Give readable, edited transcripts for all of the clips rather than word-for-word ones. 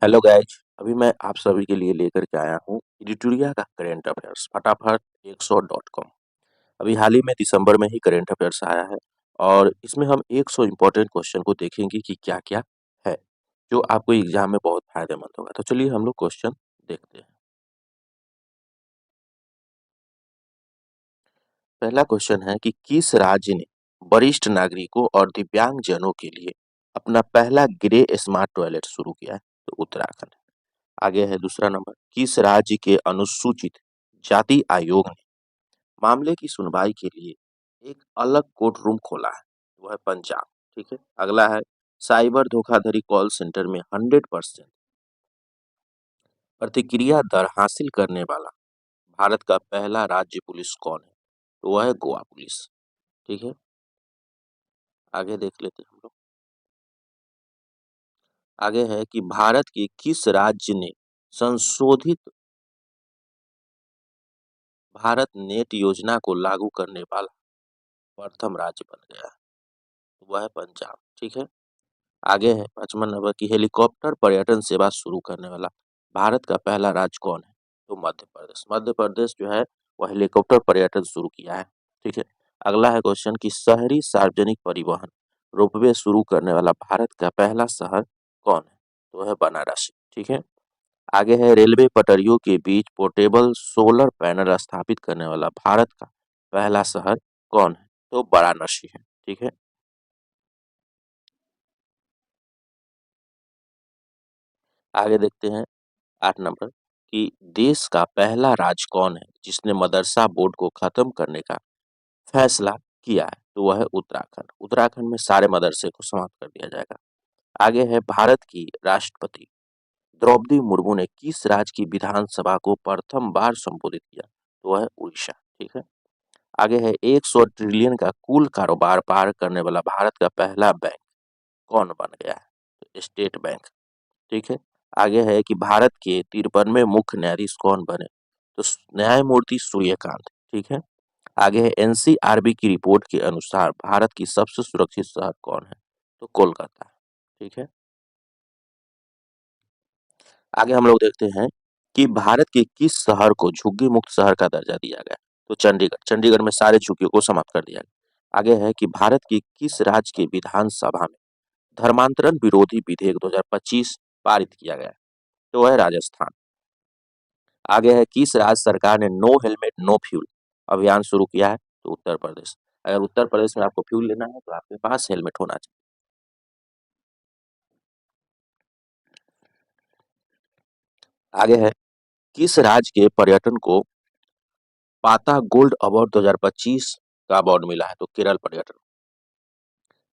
Hello guys. अभी मैं आप सभी के लिए लेकर के आया हूँ एडिटोरिया का करंट अफेयर्स फटाफट 100.com। अभी हाल ही में दिसंबर में ही करंट अफेयर्स आया है और इसमें हम 100 इम्पोर्टेंट क्वेश्चन को देखेंगे कि क्या क्या है जो आपको एग्जाम में बहुत फायदेमंद होगा। तो चलिए हम लोग क्वेश्चन देखते हैं। पहला क्वेश्चन है कि किस राज्य ने वरिष्ठ नागरिकों और दिव्यांगजनों के लिए अपना पहला ग्रे स्मार्ट टॉयलेट शुरू किया है? तो उत्तराखंड। आगे है दूसरा नंबर, किस राज्य के अनुसूचित जाति आयोग ने मामले की सुनवाई के लिए एक अलग कोर्ट रूम खोला है? वह है पंजाब। ठीक है। अगला है, साइबर धोखाधड़ी कॉल सेंटर में 100% प्रतिक्रिया दर हासिल करने वाला भारत का पहला राज्य पुलिस कौन है? तो वह है गोवा पुलिस। ठीक है। आगे देख लेते हैं हम लोग। आगे है कि भारत के किस राज्य ने संशोधित भारत नेट योजना को लागू करने वाला प्रथम राज्य बन गया है? वह है पंजाब। ठीक है। आगे है 5वां नंबर की हेलीकॉप्टर पर्यटन सेवा शुरू करने वाला भारत का पहला राज्य कौन है? तो मध्य प्रदेश। मध्य प्रदेश जो है वह हेलीकॉप्टर पर्यटन शुरू किया है। ठीक है। अगला है क्वेश्चन कि शहरी सार्वजनिक परिवहन रोपवे शुरू करने वाला भारत का पहला शहर कौन है? तो वह है बनारस। ठीक है। आगे है रेलवे पटरियों के बीच पोर्टेबल सोलर पैनल स्थापित करने वाला भारत का पहला शहर कौन है? तो वाराणसी है। ठीक है। आगे देखते हैं 8 नंबर कि देश का पहला राज्य कौन है जिसने मदरसा बोर्ड को खत्म करने का फैसला किया है? तो वह है उत्तराखंड। उत्तराखंड में सारे मदरसे को समाप्त कर दिया जाएगा। आगे है, भारत की राष्ट्रपति द्रौपदी मुर्मू ने किस राज्य की विधानसभा को प्रथम बार संबोधित किया? तो वह है उड़ीसा। ठीक है। आगे है, 100 ट्रिलियन का कुल कारोबार पार करने वाला भारत का पहला बैंक कौन बन गया है? तो स्टेट बैंक। ठीक है। आगे है कि भारत के 53वें मुख्य न्यायाधीश कौन बने? तो न्यायमूर्ति सूर्यकांत। ठीक है। आगे है, एनसीआरबी की रिपोर्ट के अनुसार भारत की सबसे सुरक्षित शहर कौन है? तो कोलकाता। ठीक है। आगे हम लोग देखते हैं कि भारत के किस शहर को झुग्गी मुक्त शहर का दर्जा दिया गया? तो चंडीगढ़। चंडीगढ़ में सारे झुग्गियों को समाप्त कर दिया गया। आगे है कि भारत की किस राज्य की विधानसभा में धर्मांतरण विरोधी विधेयक 2025 पारित किया गया? तो वह है राजस्थान। आगे है, किस राज्य सरकार ने नो हेलमेट नो फ्यूल अभियान शुरू किया है? तो उत्तर प्रदेश। अगर उत्तर प्रदेश में आपको फ्यूल लेना है तो आपके पास हेलमेट होना चाहिए। आगे है, किस राज्य के पर्यटन को पाता गोल्ड अवार्ड 2025 का अवार्ड मिला है? तो केरल पर्यटन।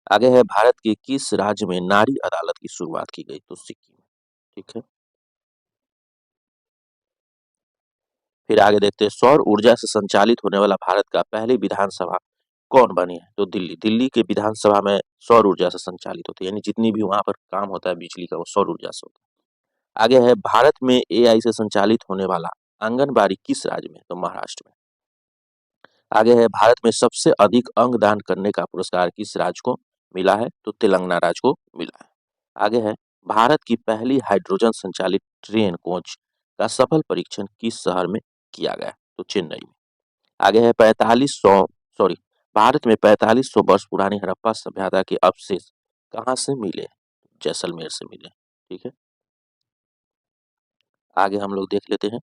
आगे है, भारत के किस राज्य में नारी अदालत की शुरुआत की गई? तो सिक्किम। ठीक है। फिर आगे देखते हैं, सौर ऊर्जा से संचालित होने वाला भारत का पहली विधानसभा कौन बनी है? तो दिल्ली। दिल्ली के विधानसभा में सौर ऊर्जा से संचालित होती है, यानी जितनी भी वहां पर काम होता है बिजली का वो सौर ऊर्जा से होता है। आगे है, भारत में एआई से संचालित होने वाला आंगनबाड़ी किस राज्य में? तो महाराष्ट्र में। आगे है, भारत में सबसे अधिक अंगदान करने का पुरस्कार किस राज्य को मिला है? तो तेलंगाना राज्य को मिला है। आगे है, भारत की पहली हाइड्रोजन संचालित ट्रेन कोच का सफल परीक्षण किस शहर में किया गया? तो चेन्नई में। आगे है, 4500 सॉरी भारत में 4500 वर्ष पुरानी हड़प्पा सभ्यता के अवशेष कहाँ से मिले? जैसलमेर से मिले। ठीक है। आगे हम लोग देख लेते हैं,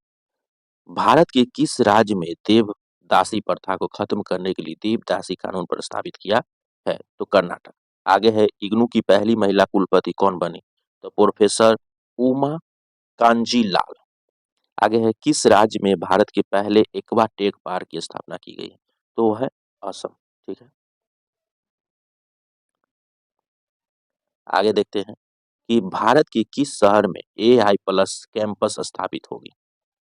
भारत के किस राज्य में देवदासी प्रथा को खत्म करने के लिए देवदासी कानून प्रस्तावित किया है? तो कर्नाटक। आगे है, इग्नू की पहली महिला कुलपति कौन बनी? तो प्रोफेसर उमा कांजी लाल। आगे है, किस राज्य में भारत के पहले एक्वा टेक पार्क की स्थापना की गई है? तो वह है असम। ठीक है। आगे देखते हैं कि भारत के किस शहर में एआई प्लस कैंपस स्थापित होगी?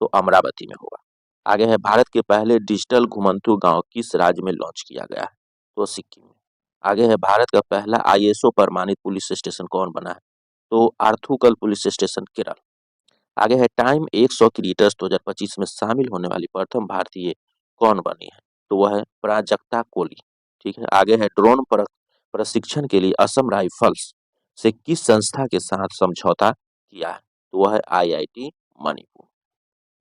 तो अमरावती में होगा। आगे है, भारत के पहले डिजिटल घुमंतु गांव किस राज्य में लॉन्च किया गया है? तो सिक्किम में। आगे है, भारत का पहला आईएसओ प्रमाणित पुलिस स्टेशन कौन बना है? तो आर्थुकल पुलिस स्टेशन केरल। आगे है, टाइम 100 क्रिएटर्स 2025 में शामिल होने वाली प्रथम भारतीय कौन बनी है? तो वह है प्राजक्ता कोली। ठीक है। आगे है, ड्रोन प्रशिक्षण के लिए असम राइफल्स से किस संस्था के साथ समझौता किया है? तो वह है आईआईटी मणिपुर।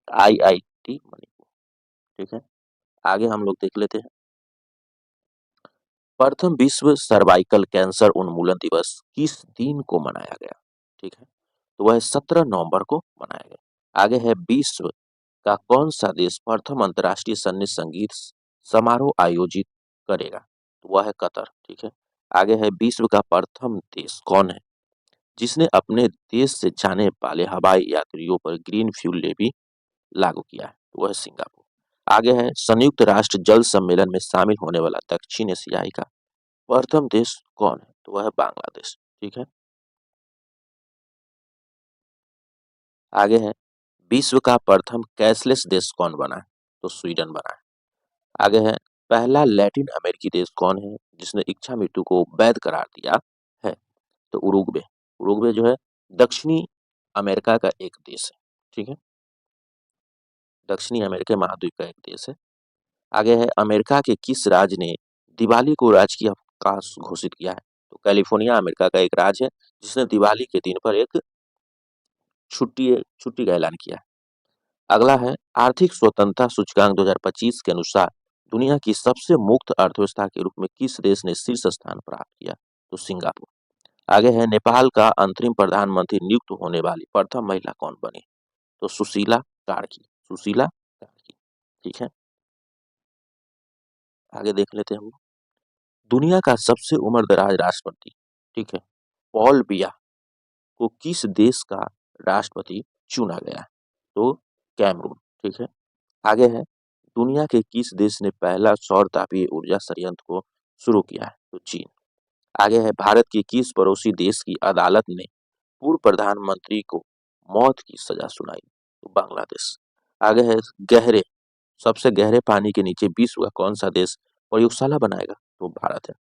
आईआईटी मणिपुर, ठीक है। आगे हम लोग देख लेते हैं, प्रथम विश्व सर्वाइकल कैंसर उन्मूलन दिवस किस दिन को मनाया गया? ठीक है, तो वह 17 नवंबर को मनाया गया। आगे है, विश्व का कौन सा देश प्रथम अंतर्राष्ट्रीय सैन्य संगीत समारोह आयोजित करेगा? तो वह है कतर, ठीक है। आगे है, विश्व का प्रथम देश कौन है जिसने अपने देश से जाने वाले हवाई यात्रियों पर ग्रीन फ्यूल लेवी लागू किया है? तो वह है सिंगापुर। आगे है, संयुक्त राष्ट्र जल सम्मेलन में शामिल होने वाला दक्षिण एशियाई का प्रथम देश कौन है? तो वह है बांग्लादेश, ठीक है। आगे है, विश्व का प्रथम कैशलेस देश कौन बना है? तो स्वीडन बना है। आगे है, पहला लैटिन अमेरिकी देश कौन है जिसने इच्छा मृत्यु को वैध करार दिया है? तो उरुग्वे। उरुग्वे जो है दक्षिणी अमेरिका का एक देश है, ठीक है। दक्षिणी अमेरिका महाद्वीप का एक देश है। आगे है, अमेरिका के किस राज्य ने दिवाली को राजकीय अवकाश घोषित किया है? तो कैलिफोर्निया अमेरिका का एक राज्य है जिसने दिवाली के दिन पर एक छुट्टी छुट्टी का ऐलान किया है। अगला है, आर्थिक स्वतंत्रता सूचकांक 2025 के अनुसार दुनिया की सबसे मुक्त अर्थव्यवस्था के रूप में किस देश ने शीर्ष स्थान प्राप्त किया? तो सिंगापुर। आगे है, नेपाल का अंतरिम प्रधानमंत्री नियुक्त होने वाली प्रथम महिला कौन बनी? तो सुशीला कार्की। सुशीला कार्की, ठीक है। आगे देख लेते हैं हम, दुनिया का सबसे उम्रदराज राष्ट्रपति, ठीक है, पॉल बिया को किस देश का राष्ट्रपति चुना गया? तो कैमरून, ठीक है। आगे है, दुनिया के किस देश ने पहला सौर तापीय ऊर्जा संयंत्र को शुरू किया है? तो चीन। आगे है, भारत के किस पड़ोसी देश की अदालत ने पूर्व प्रधानमंत्री को मौत की सजा सुनाई? तो बांग्लादेश। आगे है, गहरे सबसे गहरे पानी के नीचे विश्व का कौन सा देश प्रयोगशाला बनाएगा? तो भारत है।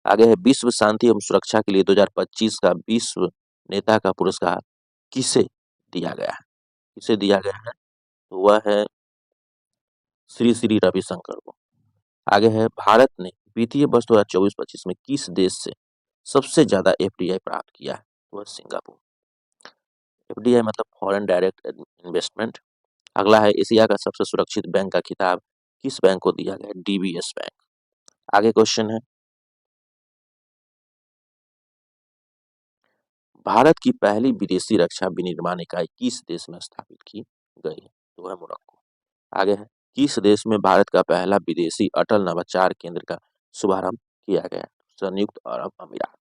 आगे है, विश्व शांति एवं सुरक्षा के लिए 2025 का विश्व नेता का पुरस्कार किसे दिया गया है? किसे दिया गया है? तो वह है श्री श्री रविशंकर को। आगे है, भारत ने वित्तीय वर्ष 2024-25 में किस देश से सबसे ज्यादा एफडीआई प्राप्त किया है? तो वह सिंगापुर। एफडीआई मतलब फॉरेन डायरेक्ट इन्वेस्टमेंट। अगला है, एशिया का सबसे सुरक्षित बैंक का खिताब किस बैंक को दिया गया? DBS bank. आगे क्वेश्चन है, भारत की पहली विदेशी रक्षा विनिर्माण इकाई किस देश में स्थापित की गई है? तो वह मोरक्को। आगे है, किस देश में भारत का पहला विदेशी अटल नवाचार केंद्र का शुभारंभ किया गया? संयुक्त अरब अमीरात।